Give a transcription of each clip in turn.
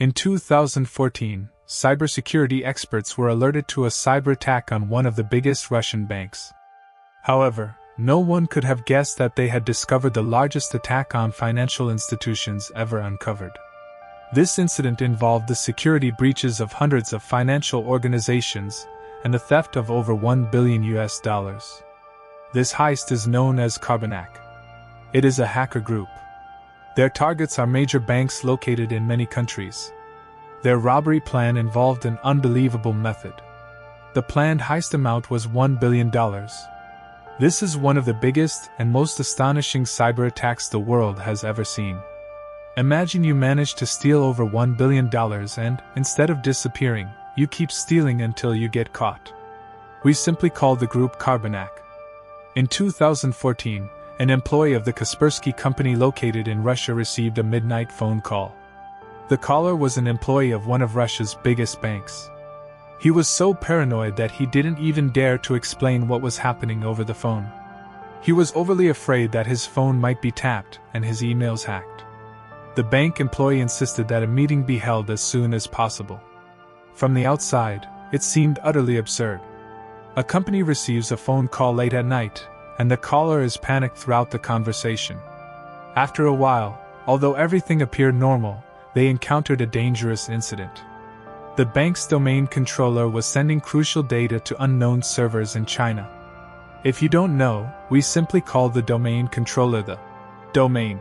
In 2014, cybersecurity experts were alerted to a cyber attack on one of the biggest Russian banks. However, no one could have guessed that they had discovered the largest attack on financial institutions ever uncovered. This incident involved the security breaches of hundreds of financial organizations and the theft of over $1 billion. This heist is known as Carbanak. It is a hacker group. Their targets are major banks located in many countries. Their robbery plan involved an unbelievable method. The planned heist amount was $1 billion. This is one of the biggest and most astonishing cyber attacks the world has ever seen. Imagine you manage to steal over $1 billion and, instead of disappearing, you keep stealing until you get caught. We simply call the group Carbanak. In 2014, an employee of the Kaspersky company located in Russia received a midnight phone call. The caller was an employee of one of Russia's biggest banks. He was so paranoid that he didn't even dare to explain what was happening over the phone. He was overly afraid that his phone might be tapped and his emails hacked. The bank employee insisted that a meeting be held as soon as possible. From the outside, it seemed utterly absurd. A company receives a phone call late at night, and the caller is panicked throughout the conversation. After a while, although everything appeared normal, they encountered a dangerous incident. The bank's domain controller was sending crucial data to unknown servers in China. If you don't know, we simply call the domain controller the domain.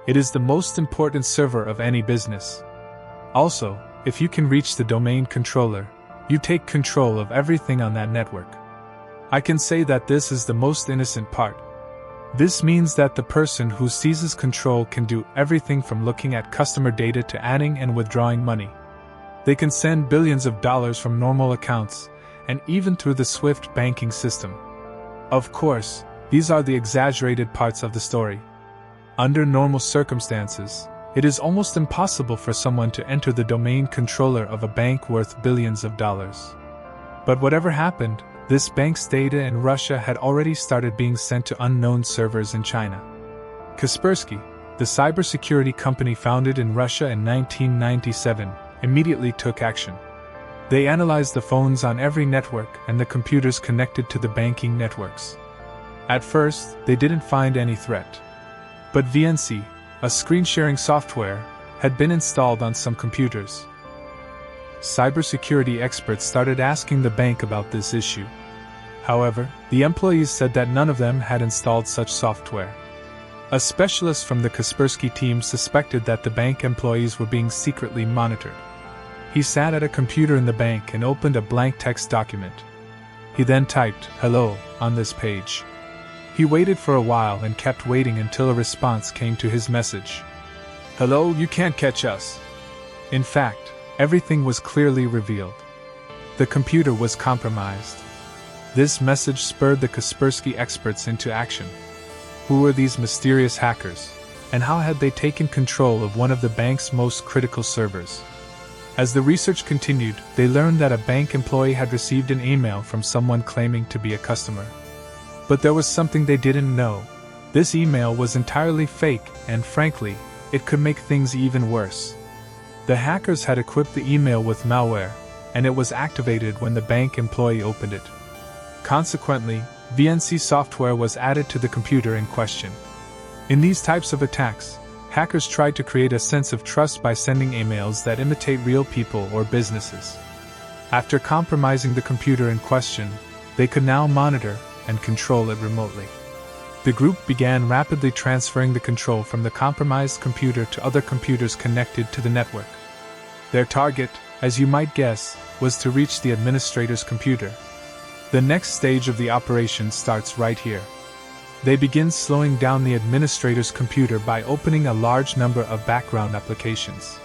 It is the most important server of any business. Also, if you can reach the domain controller, you take control of everything on that network. I can say that this is the most innocent part. This means that the person who seizes control can do everything from looking at customer data to adding and withdrawing money. They can send billions of dollars from normal accounts, and even through the SWIFT banking system. Of course, these are the exaggerated parts of the story. Under normal circumstances, it is almost impossible for someone to enter the domain controller of a bank worth billions of dollars. But whatever happened, this bank's data in Russia had already started being sent to unknown servers in China. Kaspersky, the cybersecurity company founded in Russia in 1997, immediately took action. They analyzed the phones on every network and the computers connected to the banking networks. At first, they didn't find any threat. But VNC, a screen-sharing software, had been installed on some computers. Cybersecurity experts started asking the bank about this issue. However, the employees said that none of them had installed such software. A specialist from the Kaspersky team suspected that the bank employees were being secretly monitored. He sat at a computer in the bank and opened a blank text document. He then typed "Hello" on this page. He waited for a while and kept waiting until a response came to his message. "Hello, you can't catch us." In fact, everything was clearly revealed. The computer was compromised. This message spurred the Kaspersky experts into action. Who were these mysterious hackers, and how had they taken control of one of the bank's most critical servers? As the research continued, they learned that a bank employee had received an email from someone claiming to be a customer. But there was something they didn't know. This email was entirely fake, and frankly, it could make things even worse. The hackers had equipped the email with malware, and it was activated when the bank employee opened it. Consequently, VNC software was added to the computer in question. In these types of attacks, hackers tried to create a sense of trust by sending emails that imitate real people or businesses. After compromising the computer in question, they could now monitor and control it remotely. The group began rapidly transferring the control from the compromised computer to other computers connected to the network. Their target, as you might guess, was to reach the administrator's computer. The next stage of the operation starts right here. They begin slowing down the administrator's computer by opening a large number of background applications.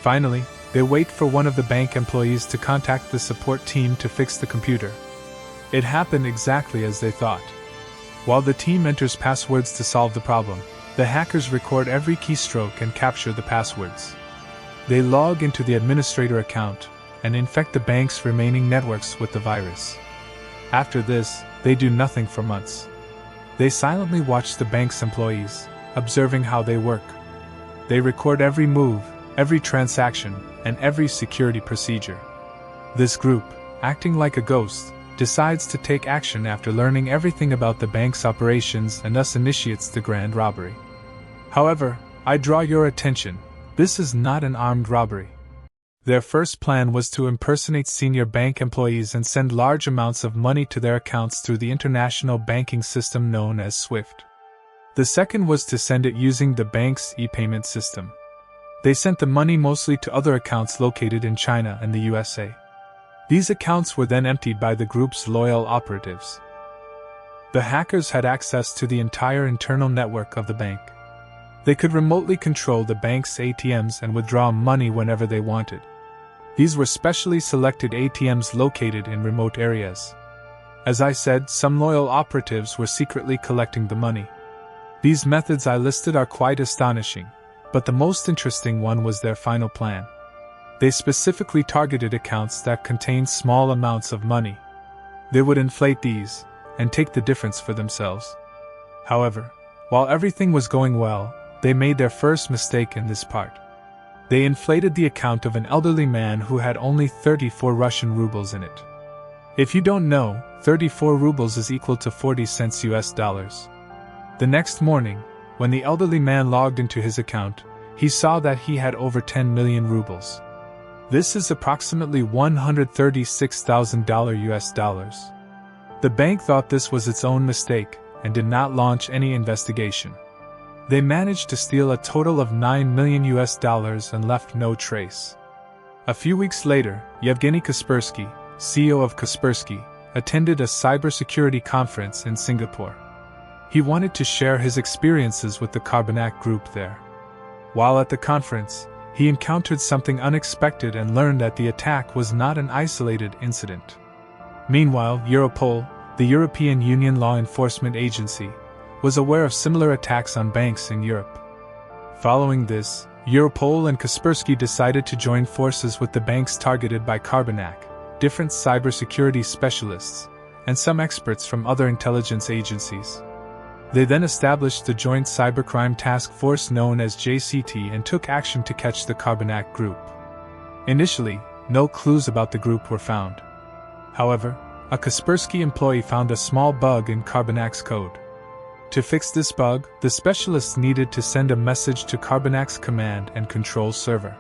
Finally, they wait for one of the bank employees to contact the support team to fix the computer. It happened exactly as they thought. While the team enters passwords to solve the problem, the hackers record every keystroke and capture the passwords. They log into the administrator account and infect the bank's remaining networks with the virus. After this, they do nothing for months. They silently watch the bank's employees, observing how they work. They record every move, every transaction, and every security procedure. This group, acting like a ghost, decides to take action after learning everything about the bank's operations and thus initiates the grand robbery. However, I draw your attention, this is not an armed robbery. Their first plan was to impersonate senior bank employees and send large amounts of money to their accounts through the international banking system known as SWIFT. The second was to send it using the bank's e-payment system. They sent the money mostly to other accounts located in China and the USA. These accounts were then emptied by the group's loyal operatives. The hackers had access to the entire internal network of the bank. They could remotely control the bank's ATMs and withdraw money whenever they wanted. These were specially selected ATMs located in remote areas. As I said, some loyal operatives were secretly collecting the money. These methods I listed are quite astonishing, but the most interesting one was their final plan. They specifically targeted accounts that contained small amounts of money. They would inflate these, and take the difference for themselves. However, while everything was going well, they made their first mistake in this part. They inflated the account of an elderly man who had only 34 Russian rubles in it. If you don't know, 34 rubles is equal to 40 cents US dollars. The next morning, when the elderly man logged into his account, he saw that he had over 10 million rubles. This is approximately $136,000 US dollars. The bank thought this was its own mistake and did not launch any investigation. They managed to steal a total of 9 million US dollars and left no trace. A few weeks later, Yevgeny Kaspersky, CEO of Kaspersky, attended a cybersecurity conference in Singapore. He wanted to share his experiences with the Carbanak group there. While at the conference, he encountered something unexpected and learned that the attack was not an isolated incident. Meanwhile, Europol, the European Union law enforcement agency, was aware of similar attacks on banks in Europe. Following this, Europol and Kaspersky decided to join forces with the banks targeted by Carbanak, different cybersecurity specialists, and some experts from other intelligence agencies. They then established the Joint Cybercrime Task Force known as JCT and took action to catch the Carbanak group. Initially, no clues about the group were found. However, a Kaspersky employee found a small bug in Carbanak's code. To fix this bug, the specialists needed to send a message to Carbanak's command and control server.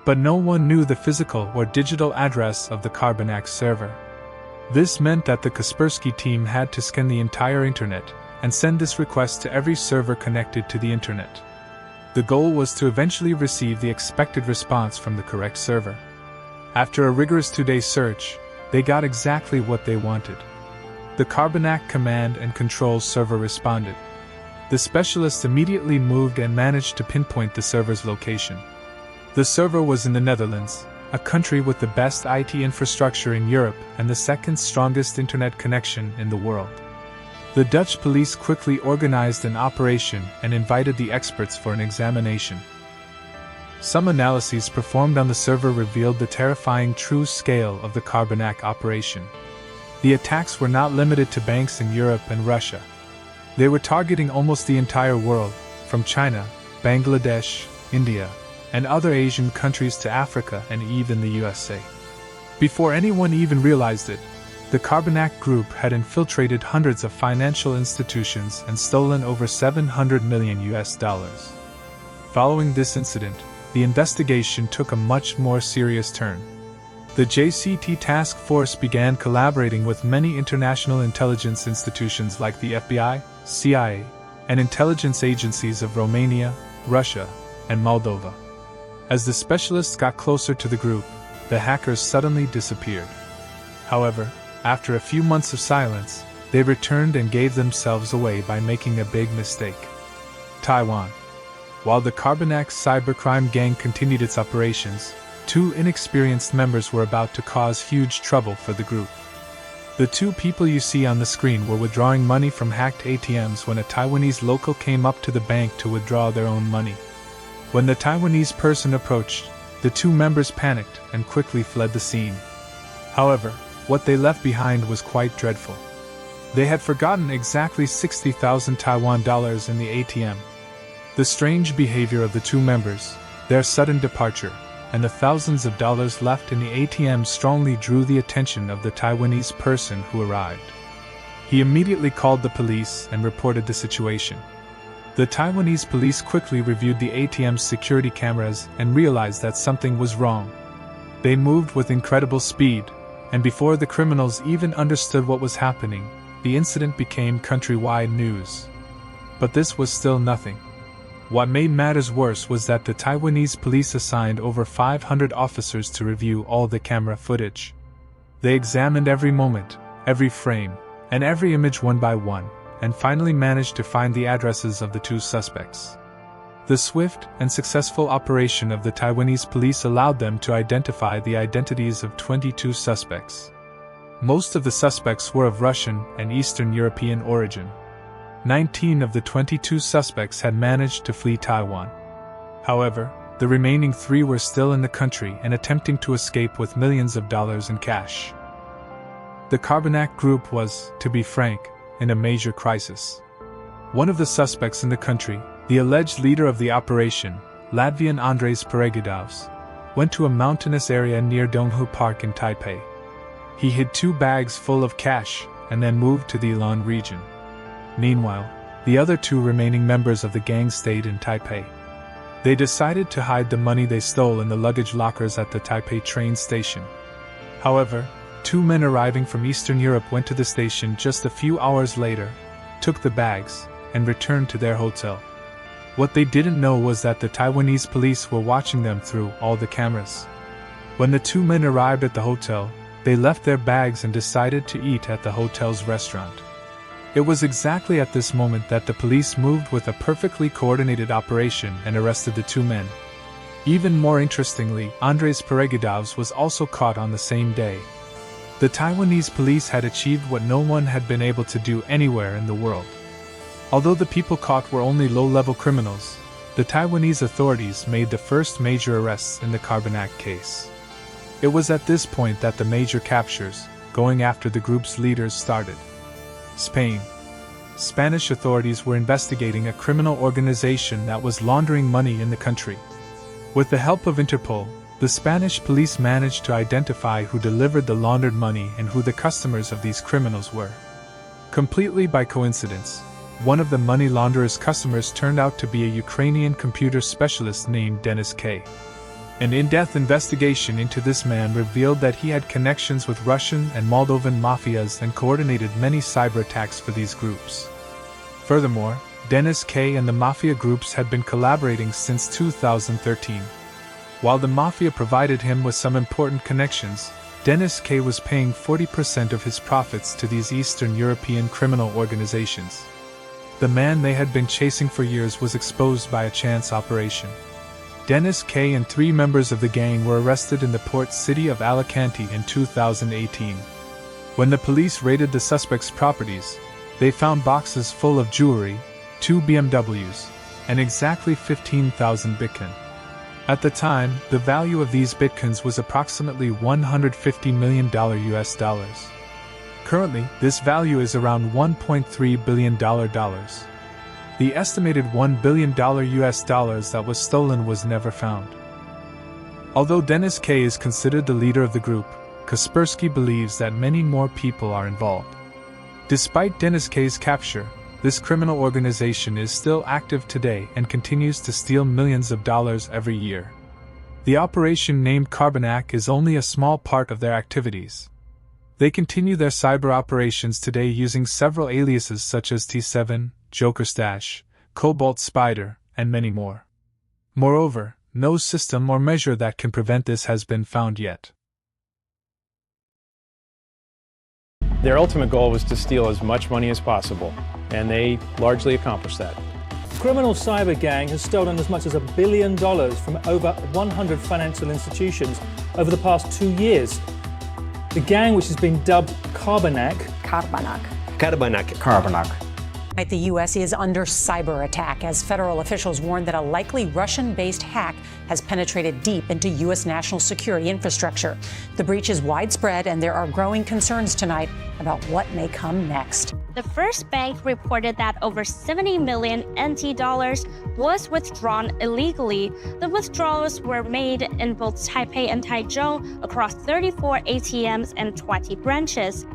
But no one knew the physical or digital address of the Carbanak server. This meant that the Kaspersky team had to scan the entire internet and send this request to every server connected to the internet. The goal was to eventually receive the expected response from the correct server. After a rigorous 2-day search, they got exactly what they wanted. The Carbanak command and control server responded. The specialists immediately moved and managed to pinpoint the server's location. The server was in the Netherlands, a country with the best IT infrastructure in Europe and the second strongest internet connection in the world. The Dutch police quickly organized an operation and invited the experts for an examination. Some analyses performed on the server revealed the terrifying true scale of the Carbanak operation. The attacks were not limited to banks in Europe and Russia. They were targeting almost the entire world, from China, Bangladesh, India, and other Asian countries to Africa and even the USA. Before anyone even realized it, the Carbanak group had infiltrated hundreds of financial institutions and stolen over 700 million US dollars. Following this incident, the investigation took a much more serious turn. The JCT task force began collaborating with many international intelligence institutions like the FBI, CIA, and intelligence agencies of Romania, Russia, and Moldova. As the specialists got closer to the group, the hackers suddenly disappeared. However, after a few months of silence, they returned and gave themselves away by making a big mistake. Taiwan. While the Carbanak cybercrime gang continued its operations, 2 inexperienced members were about to cause huge trouble for the group. The 2 people you see on the screen were withdrawing money from hacked ATMs when a Taiwanese local came up to the bank to withdraw their own money. When the Taiwanese person approached, the 2 members panicked and quickly fled the scene. However, what they left behind was quite dreadful. They had forgotten exactly 60,000 Taiwan dollars in the ATM. The strange behavior of the 2 members, Their sudden departure, and the thousands of dollars left in the ATM strongly drew the attention of the Taiwanese person who arrived. He immediately called the police and reported the situation. The Taiwanese police quickly reviewed the ATM's security cameras and realized that something was wrong. They moved with incredible speed, and before the criminals even understood what was happening, the incident became countrywide news. But this was still nothing. What made matters worse was that the Taiwanese police assigned over 500 officers to review all the camera footage. They examined every moment, every frame, and every image one by one, and finally managed to find the addresses of the two suspects. The swift and successful operation of the Taiwanese police allowed them to identify the identities of 22 suspects. Most of the suspects were of Russian and Eastern European origin. 19 of the 22 suspects had managed to flee Taiwan. However, the remaining 3 were still in the country and attempting to escape with millions of dollars in cash. The Carbanak group was, to be frank, in a major crisis. One of the suspects in the country, the alleged leader of the operation, Latvian Andres Peregidovs, went to a mountainous area near Donghu Park in Taipei. He hid 2 bags full of cash and then moved to the Ilan region. Meanwhile, the other 2 remaining members of the gang stayed in Taipei. They decided to hide the money they stole in the luggage lockers at the Taipei train station. However, 2 men arriving from Eastern Europe went to the station just a few hours later, took the bags, and returned to their hotel. What they didn't know was that the Taiwanese police were watching them through all the cameras. When the 2 men arrived at the hotel, they left their bags and decided to eat at the hotel's restaurant. It was exactly at this moment that the police moved with a perfectly coordinated operation and arrested the 2 men. Even more interestingly, Andres Peregidovs was also caught on the same day. The Taiwanese police had achieved what no one had been able to do anywhere in the world. Although the people caught were only low-level criminals, the Taiwanese authorities made the first major arrests in the Carbanak case. It was at this point that the major captures, going after the group's leaders, started. Spain. Spanish authorities were investigating a criminal organization that was laundering money in the country. With the help of Interpol, the Spanish police managed to identify who delivered the laundered money and who the customers of these criminals were. Completely by coincidence, one of the money launderer's customers turned out to be a Ukrainian computer specialist named Dennis K. An in-depth investigation into this man revealed that he had connections with Russian and Moldovan mafias and coordinated many cyber attacks for these groups. Furthermore, Dennis K. and the mafia groups had been collaborating since 2013. While the mafia provided him with some important connections, Dennis K. was paying 40% of his profits to these Eastern European criminal organizations. The man they had been chasing for years was exposed by a chance operation. Dennis K. and 3 members of the gang were arrested in the port city of Alicante in 2018. When the police raided the suspects' properties, they found boxes full of jewelry, 2 BMWs, and exactly 15,000 Bitcoin. At the time, the value of these Bitcoins was approximately $150 million US dollars. Currently, this value is around $1.3 billion. The estimated $1 billion US dollars that was stolen was never found. Although Dennis K. is considered the leader of the group, Kaspersky believes that many more people are involved. Despite Dennis K.'s capture, this criminal organization is still active today and continues to steal millions of dollars every year. The operation named Carbanak is only a small part of their activities. They continue their cyber operations today using several aliases such as T7, Joker Stash, Cobalt Spider, and many more. Moreover, no system or measure that can prevent this has been found yet. Their ultimate goal was to steal as much money as possible, and they largely accomplished that. The criminal cyber gang has stolen as much as $1 billion from over 100 financial institutions over the past 2 years. The gang, which has been dubbed Carbanak. The U.S. is under cyber attack as federal officials warn that a likely Russian-based hack has penetrated deep into U.S. national security infrastructure. The breach is widespread, and there are growing concerns tonight about what may come next. The first bank reported that over 70 million NT dollars was withdrawn illegally. The withdrawals were made in both Taipei and Taichung across 34 ATMs and 20 branches.